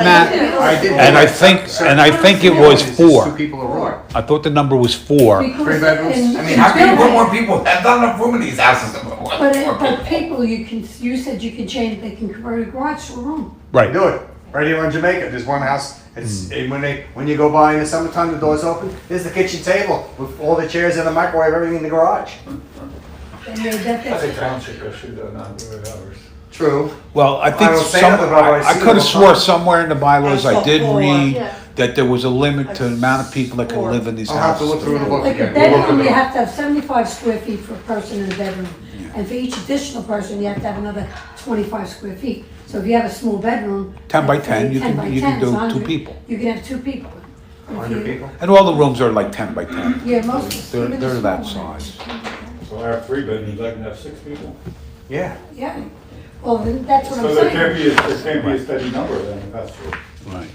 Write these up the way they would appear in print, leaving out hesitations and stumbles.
Matt, and I think it was 4. 2 people or more. I thought the number was 4. Three bedrooms? I mean, how can you put more people? That's not enough room in these houses to put more But people, you said you can change, they can convert a garage to a room. Right. Do it. Right here in Jamaica, there's one house, it's, and when you go by in the summertime, the door's open, there's the kitchen table with all the chairs and the microwave, everything in the garage. They made that, I think township issue though, not really ours. True. Well, I I think don't say nothing about what I I see could all have the swore time. somewhere in the bylaws, I did read Yeah. that there was a limit to the amount of people that can live in these I'll have to look houses. through the book like a again. We'll look bedroom, at you it. have to have 75 square feet for a person in a bedroom. And for each additional person, you have to have another 25 square feet. So if you have a small bedroom. 10 by let's 10, say you 10 can- by you 10 can is do 100. 2 people. You can have 2 people. If 100 you- people? And all the rooms are like 10 by 10. Yeah, most. They're- even the they're that small ones. size. So I have 3 bedrooms, I can have 6 people. Yeah. Yeah, well, then that's what I'm So there can't saying. be a steady number then, if that's true. Right.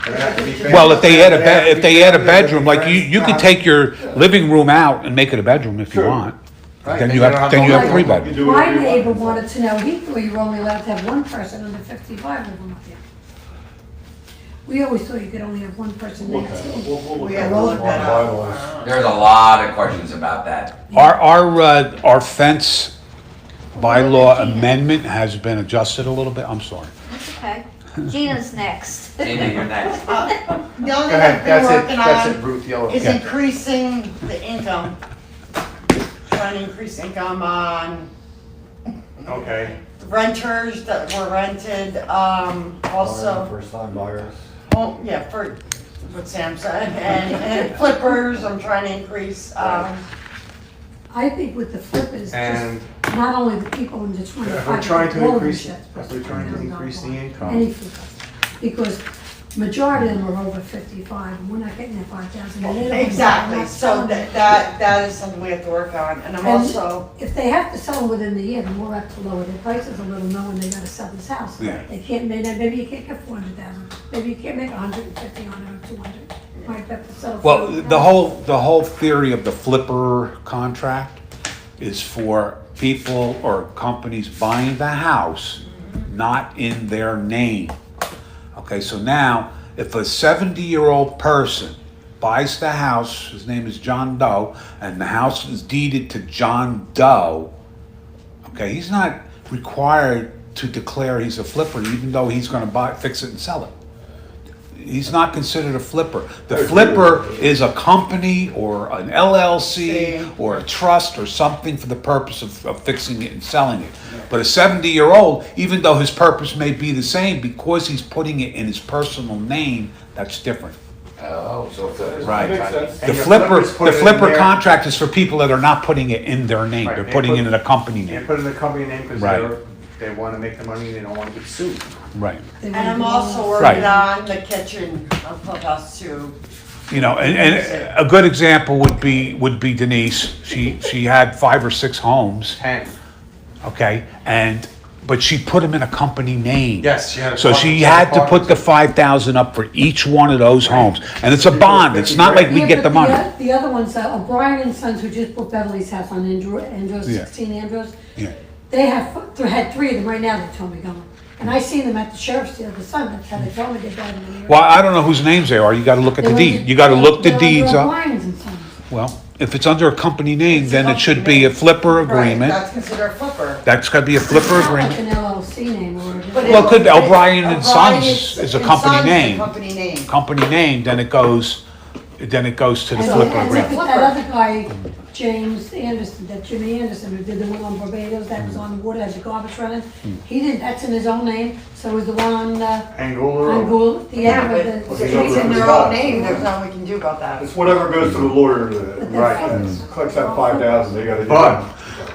It would have to be fair. Well, if they add a, They have to if be they add a fair. bedroom, like you could take your living room out and make it a bedroom if you Sure. want. Right, Then then you you don't have, have then no you have living 3 room. bedrooms. Do My whatever you neighbor want. wanted to know, he thought you were only allowed to have 1 person under 55 living with you. We always thought you could only have 1 person Look next at to it. you. We'll look We at have it. to look that up. Bylaws. There's a lot of questions about that. Our fence bylaw amendment has been adjusted a little bit, I'm sorry. That's okay. Gina's next. Gina, you're next. The only Go thing ahead, I've been working that's it, on Ruth Yellow. is Yeah. increasing the income. Trying to increase income on Okay. renters that were rented, also, First time buyers. home, yeah, for what Sam said, and flippers, I'm trying to increase, I think with the flippers, And just not only the people in the 25. if we're trying to all of increase, them if should- we're trying to increase the Any income, flippers, because majority of them are over 55, and we're not getting that 5,000. and they don't- exactly, not so selling it. that is something we have to work on, and I'm And also, if they have to sell them within the year, then we'll have to lower their prices a little, knowing they gotta sell this house. Yeah. They can't, maybe you can't get 400,000, maybe you can't make 150 on it or 200. Might have to sell. Well, 40,000. the whole theory of the flipper contract is for people or companies buying the house not in their name. Okay, so now, if a 70-year-old person buys the house, his name is John Doe, and the house is deeded to John Doe, okay, he's not required to declare he's a flipper, even though he's gonna fix it and sell it. He's not considered a flipper. The flipper is a company or an LLC or a trust or something for the purpose of fixing it and selling it. But a 70-year-old, even though his purpose may be the same, because he's putting it in his personal name, that's different. Oh, so it's a. Right. Makes sense. The And your flipper, flippers put the it in flipper there. contract is for people that are not putting it in their name. Right, They're they putting put- it in a company you name. put in the company name because Right. they wanna make the money and they don't wanna get sued. Right. They and wanna I'm do also all- working Right. on the kitchen of Clubhouse too. You know, and a good example would be Denise. She had 5 or 6 homes, 10. okay, but she put them in a company name. Yes, she had a So partner- she she had a had to put partner. the 5,000 up for each one of those homes, and it's a bond. It's not like we Yeah, get the but money. The other ones, O'Brien and Sons, who just bought Beverly's house on Andros, Yeah. 16 Andros, Yeah. they had 3 of them right now, they told me going. And I seen them at the sheriff's the other Sunday, that's how they told me they got them in there. Well, I don't know whose names they are. You got to look at the deed. You got to look the deeds up. O'Brien's and Sons. Well, if it's under a company name, then it should be a flipper Right, agreement. that's considered a flipper. That's got to be a flipper It's not like agreement. an LLC name or. But Well, it could be it- O'Brien and Sons O'Brien is a and company Sons is a name. company name. Company name, then it goes to the And flipper and agreement. that other guy, James Anderson, that Jimmy Anderson, who did the one on Barbados, that was on the water, had the garbage running, he didn't, that's in his own name, so was the one on Angular. Gould, the Yeah, end but of if the. it's in their own name, there's nothing we can do about that. It's whatever goes to the lawyer that Right. collects that 5,000, they gotta do But-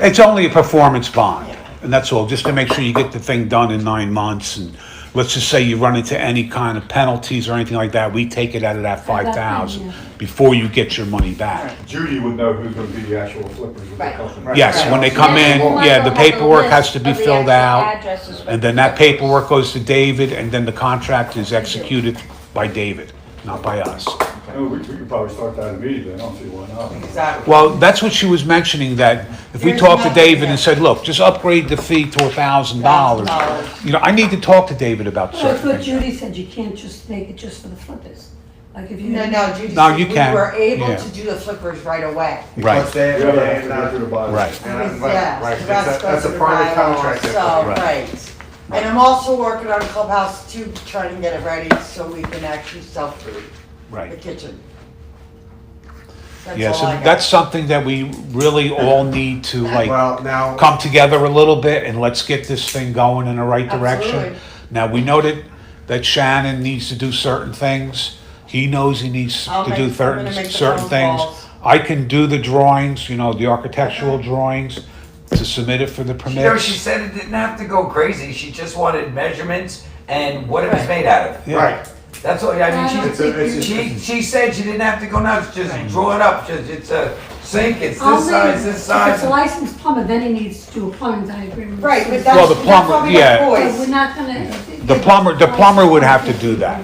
it. It's only a performance bond, and that's all, just to make sure you get the thing done in 9 months, and let's just say you run into any kind of penalties or anything like that, we take it out of that 5,000 yeah. before you get your money back. Judy would know who's gonna be the actual flippers with the Right. company. Yes, when they come in, yeah, the paperwork has to be filled out, and then that paperwork goes to David, and then the contract is executed by David, not by us. No, we could probably start that immediately, I don't see why not. Exactly. Well, that's what she was mentioning, that if we There's talked to nothing David there. and said, look, just upgrade the fee to $1,000. $1,000. You know, I need to talk to David about Well, that's certain what things. Judy said, you can't just make it just for the flippers. Like if you. No, Judy No, said you we can, were able yeah. to do the flippers right away. Right, Because they, Yeah, they have to go through the bylaws. right. Yes, right, that's that's a goes to part of the the bylaws, contract. so, Right. right. And I'm also working on Clubhouse too, trying to get it ready so we can actually sell food, the Right. kitchen. Yeah, That's so all I got. that's something that we really all need to like Well, now, come together a little bit and let's get this thing going in the right direction. Absolutely. Now, we know that Shannon needs to do certain things. He knows he needs I'm to do gonna make the certain phone things. calls. I can do the drawings, you know, the architectural drawings to submit it for the You know, she permits. said it didn't have to go crazy, she just wanted measurements and what it was made out of. Yeah. right, That's all, I mean, it's she said she didn't have to go nuts, just draw it up, just, it's a sink, it's I'll this leave- size, this If it's a size. licensed plumber, then he needs to do a plumbing diagram. Right, but Well, that's, the that's plumber- why we yeah. got But boys. we're not gonna. The plumber would have to do that.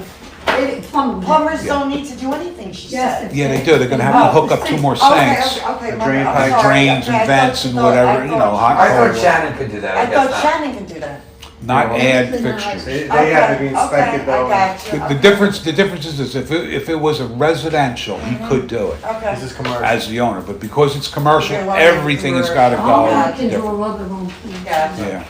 Plumbers don't need to do anything, she Yes. said. Yeah, they do, they're gonna have to hook up 2 more Okay, sinks. okay, A my drain bad. pipe, I'm sorry. drains and Okay, I vents thought and you whatever, thought- you know, hot- I thought Shannon could do that, I I guess thought not. Shannon could do that. Not add They're not fixtures. they have to be inspected Okay, though. I got you. The difference is this, if it was a residential, he could do it Okay. This is commercial. as the owner, but because it's commercial, Okay, well, everything has gotta commercial. go. I can do a different. rubber room. Yeah. Yeah,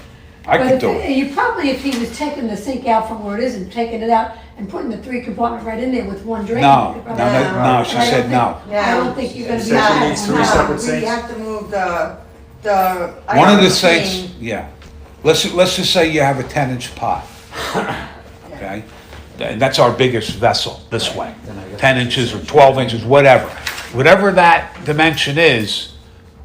I could do it. You probably, if he was taking the sink out from where it is and taking it out and putting the 3 compartment right in there with one drain. No, you could no, probably- no, she I don't said think- no. I don't think you're gonna be. Said she that needs one. 3 separate We sinks. have to move the. One of the iron sinks, machine. yeah. Let's just say you have a 10-inch pot, okay? And that's our biggest vessel this way, 10 inches or 12 inches, whatever. Whatever that dimension is,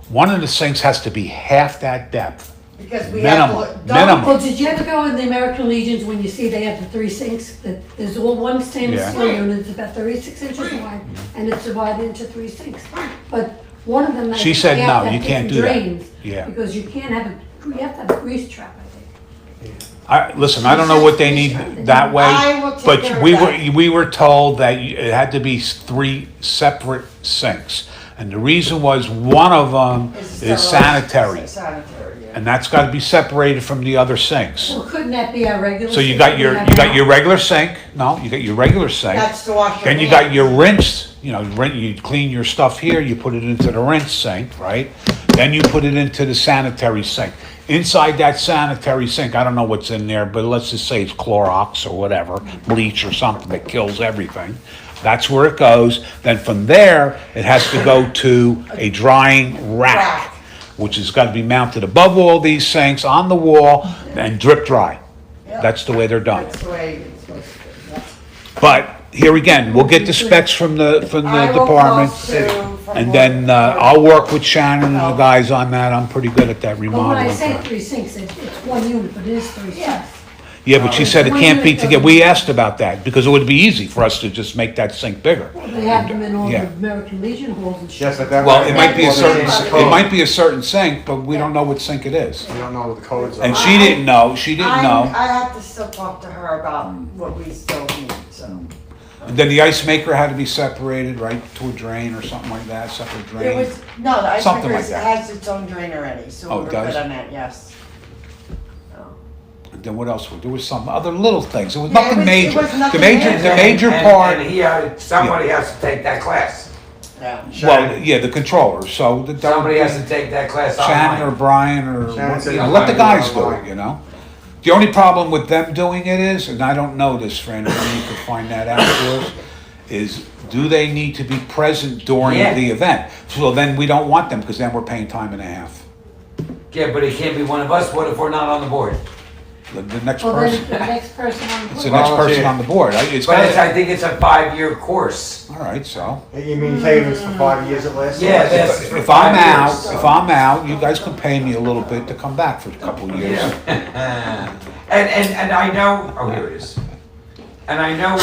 one of the sinks has to be half that depth. Because we have to. Minimum, don't- minimum. Well, did you ever go in the American Legions when you see they have the 3 sinks? That there's all one stainless Yeah. steel unit, it's about 36 inches wide, and it's divided into 3 sinks. But one of them. She has said half no, that you can't big do that. drains, Yeah. Because you can't have you have to have a grease trap, I think. Listen, I don't know what they need that way, I will take care but of we that. we were told that it had to be 3 separate sinks. And the reason was one of them It's is sterilized- sanitary, Sanitary, yeah. and that's gotta be separated from the other sinks. Well, couldn't that be our regular? So you sink got that we your, have you got now? your regular sink, no, you got your regular sink. That's to wash your Then you hands. got your rinse, you know, you clean your stuff here, you put it into the rinse sink, right? Then you put it into the sanitary sink. Inside that sanitary sink, I don't know what's in there, but let's just say it's Clorox or whatever, bleach or something that kills everything. That's where it goes. Then from there, it has to go to a drying rack, which has got to be mounted above all these sinks on the wall and drip dry. Yep. That's the way they're done. That's the way it's supposed to be, yeah. But here again, we'll get the specs from the I will department. call Sue from And work. then I'll work with Shannon and the guys on that. I'm pretty good at that But when I remodeling. say part. 3 sinks, it's one unit, but it is 3 sinks. Yeah, but she said it can't be together. We asked about that because it would be easy for us to just make that sink bigger. They have them in all the Yeah. American Legion halls and shit. Yes, but that. Well, it might be a That's certain, what it might be a certain sink, but we don't know what sink it is. You don't know what the codes are. And she didn't know, she didn't know. I have to still talk to her about what we still need, so. And then the ice maker had to be separated, right, to a drain or something like that, separate It drain. was, no, the ice Something maker like that. has its own drain already, so Oh, we're it good does? on that, yes. So. And then what else? There was some other little things. It was Yeah, it nothing was- it major. was nothing The major. major part, And somebody has to take that class. Yeah. well, yeah, the controller, so. Somebody has to take that class Shannon or online. Brian or, Shannon said you know, let the online, guys do online. it, you know? The only problem with them doing it is, and I don't know this, Fran, maybe you could find that out for us, is do they need to be present during Yeah. the event? So then we don't want them, because then we're paying time and a half. Yeah, but it can't be one of us, what if we're not on the board? The next Well, then person, the next person on the it's the board. next person Volunteer. on the board. It's But I gotta, think it's a 5-year course. all right, so. You mean payments for 5 years at least? Yeah, that's. If I'm out, you guys can pay me a little bit to come back for a couple of years. Yeah. And I know, oh, here it is. And I know,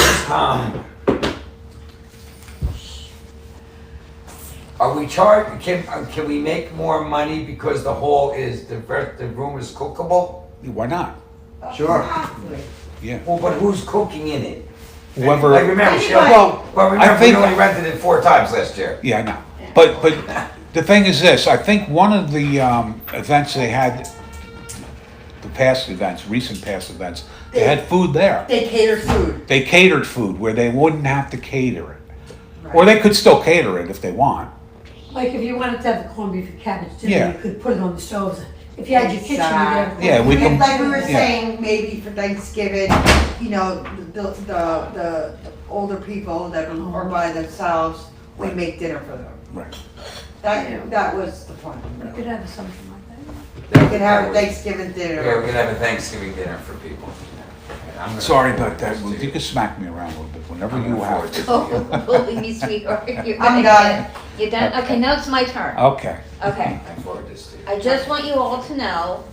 are we can we make more money because the hall is, the room is cookable? Why not? Sure. Yeah. Well, but who's cooking in it? whoever. Like, remember, she, Well, but I remember, we think- only rented it 4 times last year. Yeah, I know. But the thing is this, I think one of the events they had, the past events, recent past events, they had food there. They cater food. They catered food where they wouldn't have to cater it. Or they could still cater it if they want. Like if you wanted to have the corned beef and cabbage Yeah. dinner, you could put it on the stoves. If you had your kitchen, you'd have. Exactly. Yeah, we can- Like we were Yeah. saying, maybe for Thanksgiving, you know, the older people that are by themselves, we Right. make dinner for them. Right. That was the point. You could have something like that. We could have a Thanksgiving Yeah, dinner. we can have a Thanksgiving dinner for people. I'm gonna- Sorry about that. Well, you can smack me around a little bit whenever I'm you gonna have forward to. this. Oh, believe me, sweetheart, you're I'm gonna done. get- You're done? Okay, now it's my turn. Okay. Okay. I forward this to you. I just want you all to know,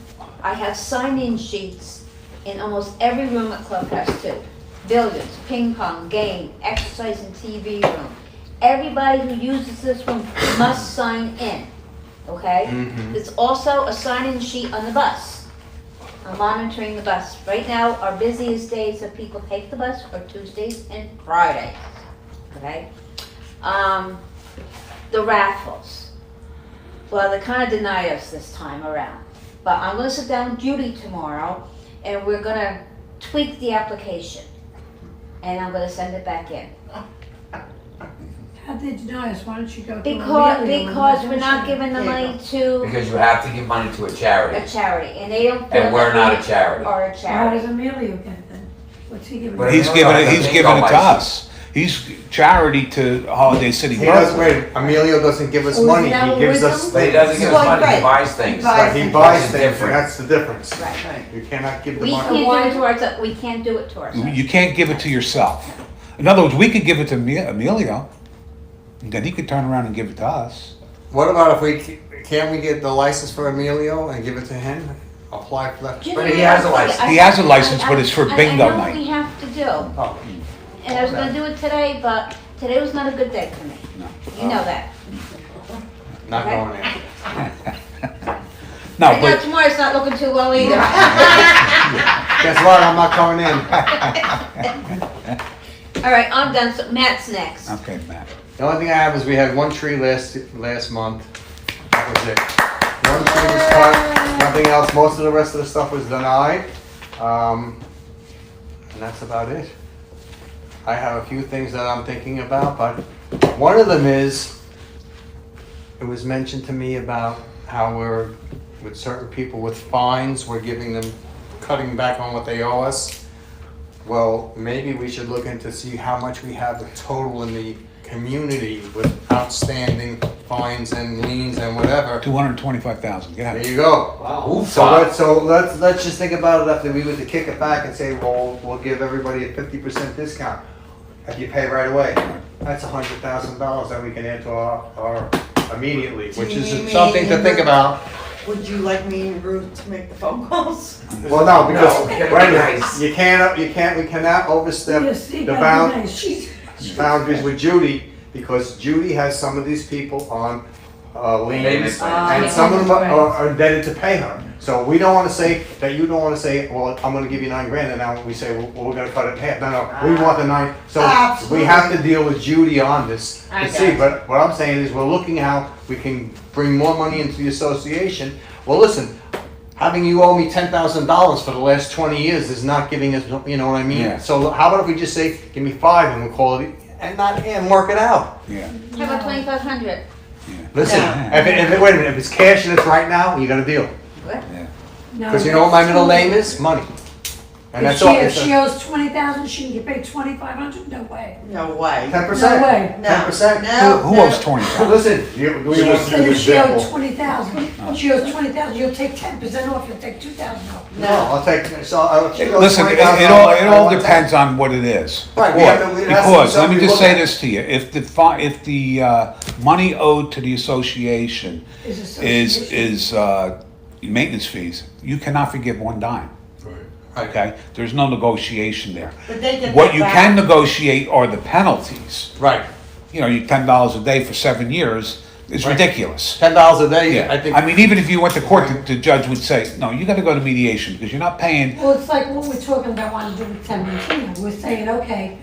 I have sign-in sheets in almost every room at Clubhouse too. Billiards, ping pong, game, exercise and TV room. Everybody who uses this room must sign in, okay? There's also a sign-in sheet on the bus. I'm monitoring the bus. Right now, our busiest days that people take the bus are Tuesdays and Fridays, okay? The raffles. Well, they kind of deny us this time around. But I'm gonna sit down with Judy tomorrow and we're gonna tweak the application. And I'm gonna send it back in. How'd they deny us? Why don't you go to Because we're not giving the money to Because you have to give money to a charity, a charity and they don't feel and we're that not we a charity. are a How does charity. Emilio get it then? What's he giving? But He's no, giving no, it, I he's think giving it all to license. us. He's charity to Holiday City. He doesn't, Berkeley. wait, Emilio doesn't give us Oh, is money, that he what gives we're us But he things. doesn't give us Right, money, he right. buys things. He buys Right, he things. buys That's things, different. and that's the difference. Right. You cannot give the We money. can't do it to ourselves, we can't do it to ourselves. You can't give it to yourself. In other words, we could give it to Emilio, and then he could turn around and give it to us. What about if can't we get the license for Emilio and give it to him? Apply for that? But he has a license. He has a license, but it's for bingo I know night. what we have to do. Oh, And I was gonna do it today, but today was not a good day for me. You know that. not Okay. going in. No, Right now, but tomorrow's not looking too well either. Guess what, I'm not coming in. All right, I'm done, so Matt's next. okay, Matt. The only thing I have is we had one tree last month. That was it. One tree was cut, nothing else. Most of the rest of the stuff was denied. And that's about it. I have a few things that I'm thinking about, but one of them is, it was mentioned to me about how we're, with certain people with fines, we're giving them, cutting back on what they owe us. Well, maybe we should look into see how much we have the total in the community with outstanding fines and liens and whatever. 225,000. Get out. There you go. Wow. So let's just think about it after we were to kick it back and say, well, we'll give everybody a 50% discount if you pay right away. That's $100,000 that we can add to our immediately, which Do you is mean something to think about. Would you like me en route to make the phone calls? Well, no, because No, get it wait a minute, nice. we cannot overstep Yes, he the got it nice. She's- boundaries with Judy, because Judy has some of these people on liens, Payment and plans. some of them are indebted to pay her. So we don't wanna say, that you don't wanna say, well, I'm gonna give you $9,000, and now we say, well, we're gonna cut it in half. No, we want the nine, so we have to deal with Judy on this I to see, got but what I'm saying is, we're looking how we can bring more money into the association. Well, listen, having you owe me $10,000 for the last 20 years is not giving us, you know what I mean? Yeah. So how about if we just say, give me 5 and we'll call it, and work it out? Yeah. How about 2,500? Listen, wait a minute, if it's cash and it's right now, you got a deal. What? No, Because you know what my middle name is? Money. And If that's all, she, if it's she owes 20,000, she can get paid 2,500? No way. No way. 10%. No way. No. 10%. No. Who owes 20,000? Listen, we She want said to do if she owed example. 20,000, she owes 20,000, you'll take 10% off, you'll take 2,000 off. No, I'll take, so I'll. Listen, it all depends on what it is. Right, we have to- it has to be Because, let something me we just look say at. this to you, if the money owed to the association is maintenance fees, you cannot forgive one dime, okay? There's no negotiation there. But they get What that you back. can negotiate are the penalties. Right, You know, you $10 a day for 7 years is Right. ridiculous. $10 a day, Yeah, I think. I mean, even if you went to court, the judge would say, no, you gotta go to mediation, because you're not paying. Well, it's like what we're talking about wanting to do with 1019. We're saying, okay,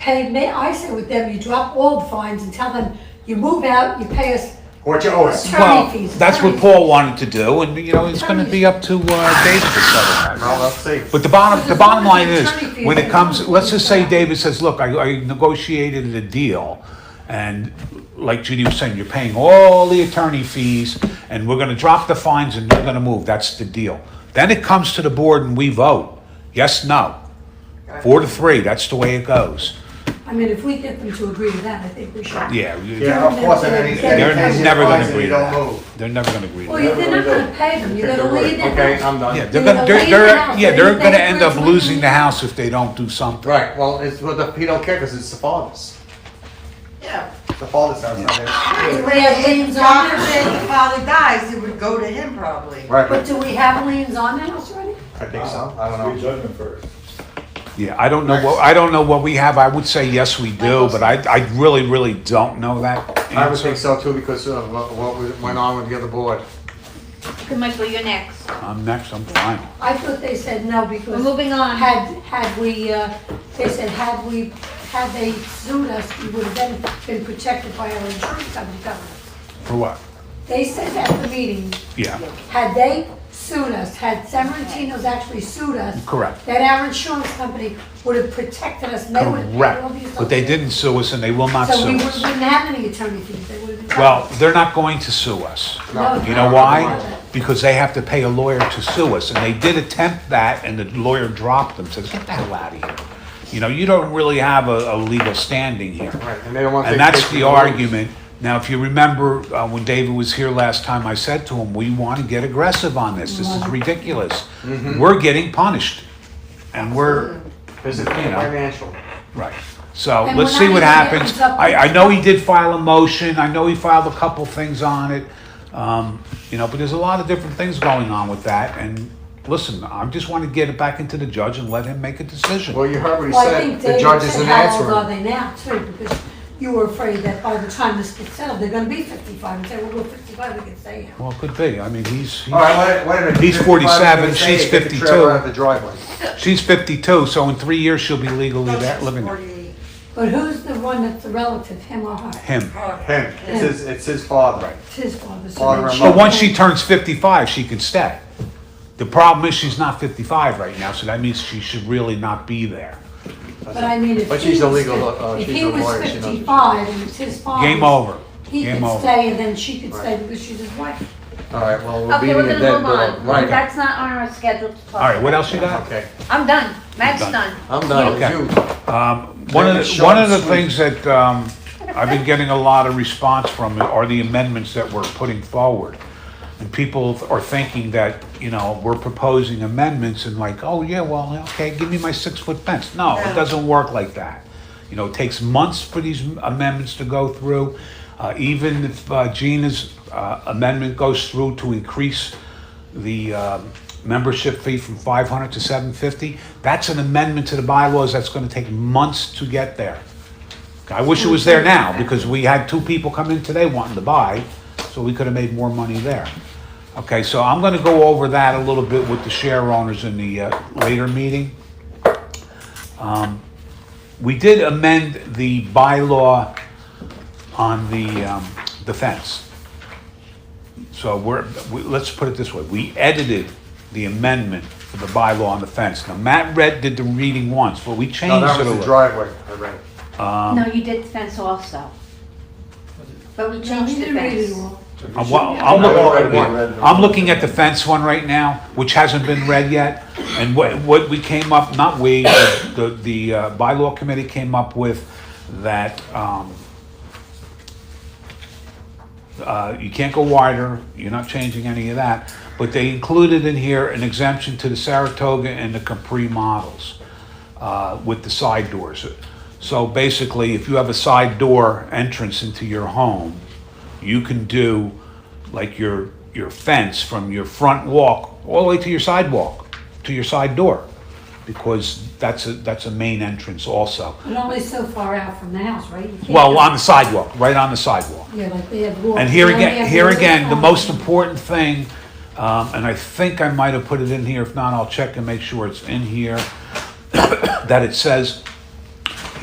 pay me, I say with them, you drop all the fines and tell them, you move out, you pay us What you owe us. attorney Well, fees. that's what attorney Paul wanted to do, and, you know, it's gonna be up to, David to settle that. Well, let's see. But the bottom line is, when it comes, let's just say David says, look, I negotiated a deal, and like Judy was saying, you're paying all the attorney fees, and we're gonna drop the fines and you're gonna move, that's the deal. Then it comes to the board and we vote, yes, no. 4-3, that's the way it goes. I mean, if we get them to agree to that, I think we should. Yeah. Yeah, of course, and any They're case you never gonna find that agree you to don't that. move. They're never gonna agree to Well, that. they're not gonna pay them, you're gonna leave the Okay, house. I'm done. Yeah, They're gonna leave the house, yeah, they they're leave gonna the end up house. losing the house if they don't do something. Right, well, it's, he don't care, because it's the father's. Yeah. The father's house, not his. Do we have liens on God it? forbid the father dies, it would go to him probably. Right, But do we have liens on the house already? I think so, I don't Read know. judgment first. Yeah, I don't know what we have. I would say yes, we do, but I really don't know that I would think answer. so too, because of what went on with the other board. Okay, Michael, you're next. I'm next, I'm fine. I thought they said no We're because moving on. had we, they said had they sued us, we would have then been protected by our insurance company covering us. For what? They said at the meeting, Yeah, had they sued us, had Sammartino's actually sued us, correct. that our insurance company would have protected us and they would have paid all Correct. these. But they didn't sue us and they will not So we sue wouldn't us. have any attorney fees, they would have been. Well, they're not going to sue us. No, You know why? Because they have to pay a lawyer to sue us, and they did attempt that, and the lawyer dropped them, says, get the hell out of here. You know, you don't really have a legal standing here. Right, and they don't want to. And that's the argument. Now, if you remember, when David was here last time, I said to him, we want to get aggressive on this. This is ridiculous. We're getting punished. And we're, Physically you and know. financial. right. So And let's we're see not what even happens. getting something- I know he did file a motion. I know he filed a couple things on it. You know, but there's a lot of different things going on with that. And listen, I just want to get it back into the judge and let him make a decision. Well, you heard what he Well, I said, think the David judge said isn't how old are answering. they now too, because you were afraid that by the time this gets settled, they're gonna be 55 and say, well, we're 55, we can stay here. Well, it could be. I mean, he's All right, wait a minute. He's 47, Say, she's get the 52. trailer out of the driveway. she's 52, so in 3 years she'll be legally No, there, she's living there. 48. But who's the one that's the relative, him or her? Him. Him, it's his father. Right. It's his father. so Father then and she- But once she turns 55, she can stay. The problem is she's not 55 right now, so that means she should really not be there. But I mean, if But he she's a was legal, fif- if she's he a was lawyer, she knows. 55 and it's his father. Game over. He Game could over. stay and then she could stay Right. because she's his wife. All right, well, we're Okay, beating we're a gonna dead move on. dog. Right, That's not on our schedule to talk. All right, what about. else you got? okay. I'm done. Matt's Done. done. I'm done, Okay. you. One of the things that I've been getting a lot of response from are the amendments that we're putting forward. And people are thinking that, you know, we're proposing amendments and like, oh yeah, well, okay, give me my 6-foot fence. No, it doesn't work like that. You know, it takes months for these amendments to go through. Even if Gina's amendment goes through to increase the membership fee from 500 to 750, that's an amendment to the bylaws that's gonna take months to get there. I wish it was there now, because we had 2 people come in today wanting to buy, so we could have made more money there. Okay, so I'm gonna go over that a little bit with the share owners in the later meeting. We did amend the bylaw on the fence. So let's put it this way, we edited the amendment for the bylaw on the fence. Now, Matt did the reading once, but we No, changed that it a was the little. driveway, I read. No, you did the fence also. But we No, changed he the didn't read it fence. all. I'm looking at the fence one right now, which hasn't been read yet. And what we came up, not we, the bylaw committee came up with that you can't go wider, you're not changing any of that. But they included in here an exemption to the Saratoga and the Capri models with the side doors. So basically, if you have a side door entrance into your home, you can do like your fence from your front walk all the way to your sidewalk, to your side door, because that's a main entrance also. But only so far out from the house, right? You can't Well, go- on the sidewalk, right on the sidewalk. Yeah, like they have walls. And here They only again, have the walls. most important thing, and I think I might have put it in here, if not, I'll check and make sure it's in here, that it says,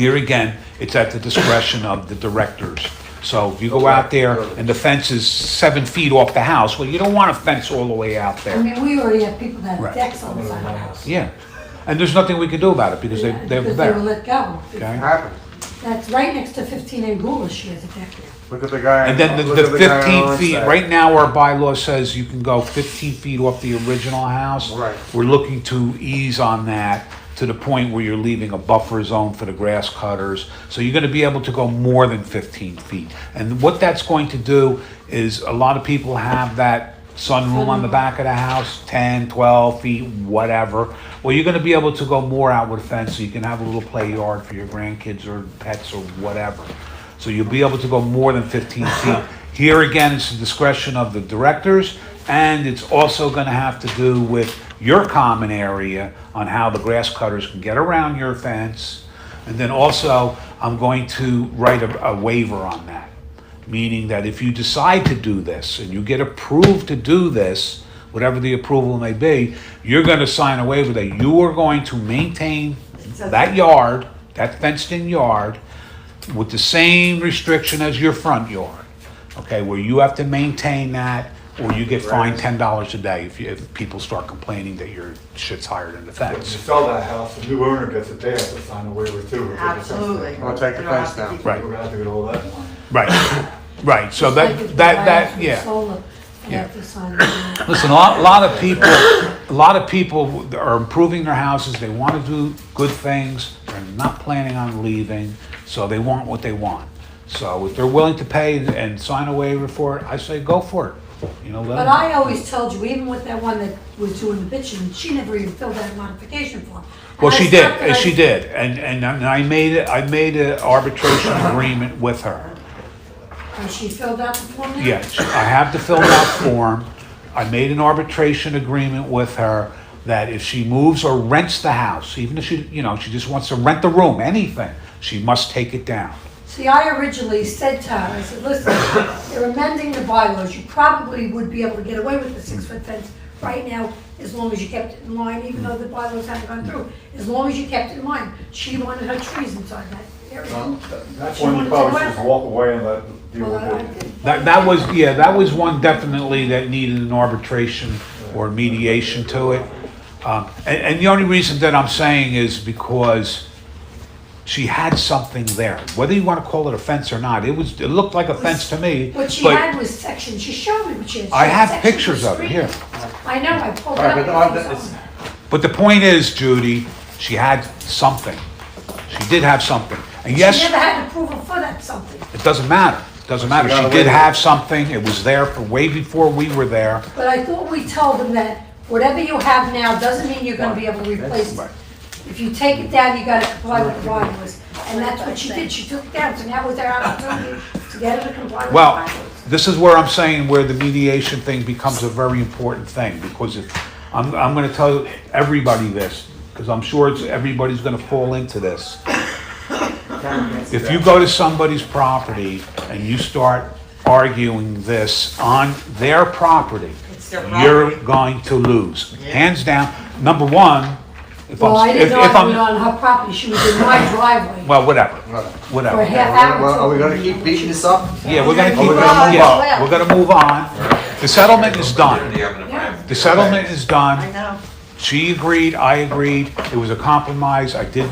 Here again, it's at the discretion of the directors. So if you go out there and the fence is 7 feet off the house, well, you don't want a fence all the way out I there. mean, we already have people that Right. have decks on the side of the house. Yeah, and there's nothing we can do about it because they're Because they were there. let go. It Okay. happens. That's right next to 15 and Gula, she has a deck there. Look at the guy. And then look the at guy on 15 our feet, side. right now our bylaw says you can go 15 feet off the original house. Right. We're looking to ease on that to the point where you're leaving a buffer zone for the grass cutters. So you're gonna be able to go more than 15 feet. And what that's going to do is, a lot of people have that sunroom on the back of the house, 10, 12 feet, whatever. Well, you're gonna be able to go more out with a fence, so you can have a little play yard for your grandkids or pets or whatever. So you'll be able to go more than 15 feet. Here again, it's the discretion of the directors, and it's also gonna have to do with your common area on how the grass cutters can get around your fence. And then also, I'm going to write a waiver on that. Meaning that if you decide to do this, and you get approved to do this, whatever the approval may be, you're gonna sign a waiver that you are going to maintain that yard, that fenced-in yard, with the same restriction as your front yard, okay, where you have to maintain that, or you get fined $10 a day if people start complaining that your shit's higher than the When you fence. sell that house, the new owner gets it, they have to sign a waiver too. Absolutely. I'll take the You don't have fence to down. keep- Right. We're gonna have to get all that in line. Right, right, so Just like if that, you that, buy a that, house with yeah. solar, you Yeah. have to sign it. Listen, a lot of people are improving their houses, they want to do good things, they're not planning on leaving, so they want what they want. So if they're willing to pay and sign a waiver for it, I say go for it, you know, let But them. I always told you, even with that one that was doing the bitching, she never even filled out a modification form. Well, And I she stopped did, and she did, and I made an arbitration agreement with her. And she filled out the form now? Yeah, I have the filled out form. I made an arbitration agreement with her that if she moves or rents the house, even if she, you know, she just wants to rent the room, anything, she must take it down. See, I originally said to her, I said, listen, they're amending the bylaws, you probably would be able to get away with the 6-foot fence right now, as long as you kept it in line, even though the bylaws haven't gone through, as long as you kept it in line. She wanted her trees inside that area. That's She when wanted you to probably do should just it. walk away and let deal Well, I with it. did. That was, yeah, that was one definitely that needed an arbitration or mediation to it. And the only reason that I'm saying is because she had something there. Whether you want to call it a fence or not, it looked like a fence to me. What she but had was sections, she showed me what she had. She I had have sections pictures of it screen. here. I know, I pulled it All right, up. but on It's the- on. But the point is, Judy, she had something. She did have something. And She yes, never had approval for that something. it doesn't matter. It doesn't matter. got She away did with it. have something. It was there for way before we were there. But I thought we told them that whatever you have now doesn't mean you're gonna be able to replace it. Right. If you take it down, you gotta comply with the bylaws. And that's what she did, she took it down, so now was their opportunity to get her to comply with the Well, bylaws. this is where I'm saying where the mediation thing becomes a very important thing, because if, I'm gonna tell everybody this, because I'm sure everybody's gonna fall into this. If you go to somebody's property and you start arguing this on their property, It's their you're property. going to lose. Hands down, number one, if Well, I I'm, didn't if argue it I'm, on her property, she was in my driveway. well, whatever, For a whatever. half hour. Well, are we gonna keep beating this up? Yeah, we're gonna keep, we're gonna move yeah, on. we're gonna move on. The settlement is done. Yeah. The settlement is done. I know. She agreed, I agreed, it was a compromise, I did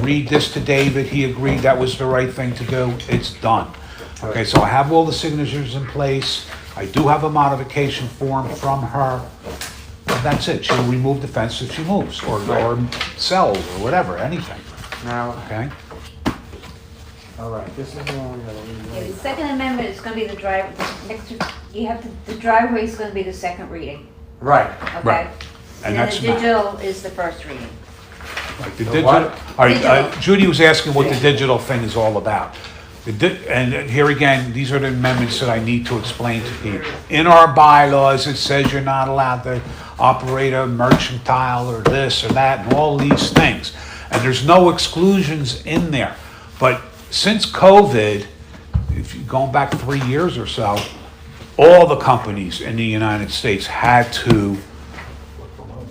read this to David, he agreed that was the right thing to do, it's done. Okay, so I have all the signatures in place, I do have a modification form from her, and that's it, she'll remove the fence if she moves, or sells, or whatever, anything, Now, okay? all right, this is the one we gotta Yeah, read. the second amendment is gonna be the drive, next, you have to, the driveway is gonna be the second reading, Right. okay? Right. And then that's the not- digital is the first reading. Like the The digital, what? all right, Digital. Judy was asking what the digital thing is all about. And here again, these are the amendments that I need to explain to people. In our bylaws, it says you're not allowed to operate a mercantile or this or that and all these things. And there's no exclusions in there. But since COVID, if you're going back 3 years or so, all the companies in the United States had to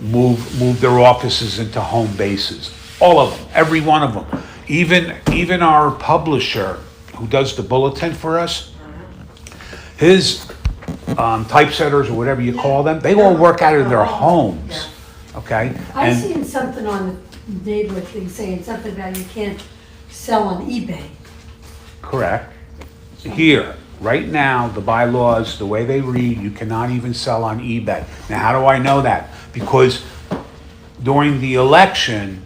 move their offices into home bases. All of them, every one of them. even our publisher who does the bulletin for us, his typesetters or whatever you call them, they all work out of their homes, okay? I And seen something on the neighborhood thing saying something about you can't sell on eBay. correct. Here, right now, the bylaws, the way they read, you cannot even sell on eBay. Now, how do I know that? Because during the election,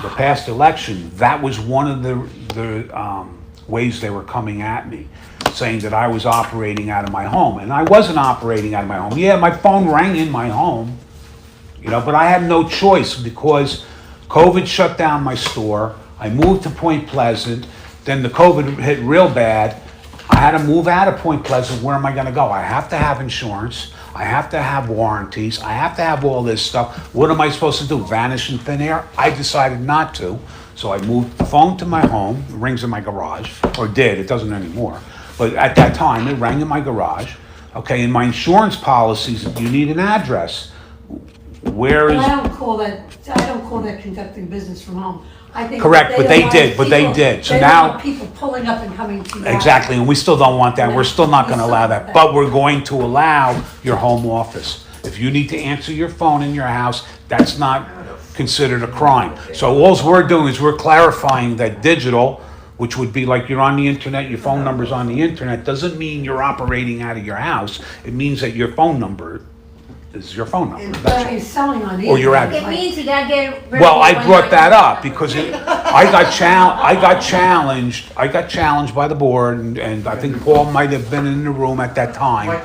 the past election, that was one of the ways they were coming at me, saying that I was operating out of my home, and I wasn't operating out of my home. Yeah, my phone rang in my home, you know, but I had no choice because COVID shut down my store. I moved to Point Pleasant, then the COVID hit real bad. I had to move out of Point Pleasant. Where am I gonna go? I have to have insurance. I have to have warranties. I have to have all this stuff. What am I supposed to do? Vanish in thin air? I decided not to. So I moved the phone to my home. It rings in my garage, or did. It doesn't anymore. But at that time, it rang in my garage. Okay, in my insurance policies, you need an address. Where But is? I don't call that conducting business from home. I think Correct, that but they don't did, want but they people- did. So they don't now- want people pulling up and coming to your house. Exactly, and we still don't want that. We're still not We gonna still allow want that. that. But we're going to allow your home office. If you need to answer your phone in your house, that's not considered a crime. So alls we're doing is we're clarifying that digital, which would be like you're on the internet, your phone number's on the internet, doesn't mean you're operating out of your house. It means that your phone number is your phone number. But I That's mean, all. selling on eBay. Or your address. It means you gotta get rid of. Well, the I brought that 199 up because I got challenged by the board, and I think Paul might have been in the room at that time.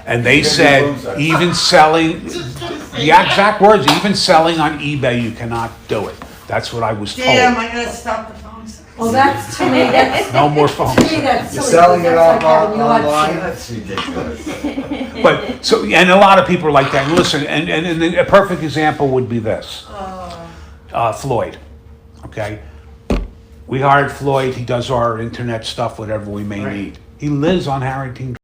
And they said, even selling, the exact words, even selling on eBay, you cannot do it. That's what I was Damn, told. I gotta stop the phones. Well, that's, to me, that's, No more phones. to me, that's You're silly. selling it That's like off having yard online? sale. That's ridiculous. But, so, and a lot of people are like that. Listen, and a perfect example would be this. Floyd, okay? We hired Floyd, he does our internet stuff, whatever we may need. He lives on Harrington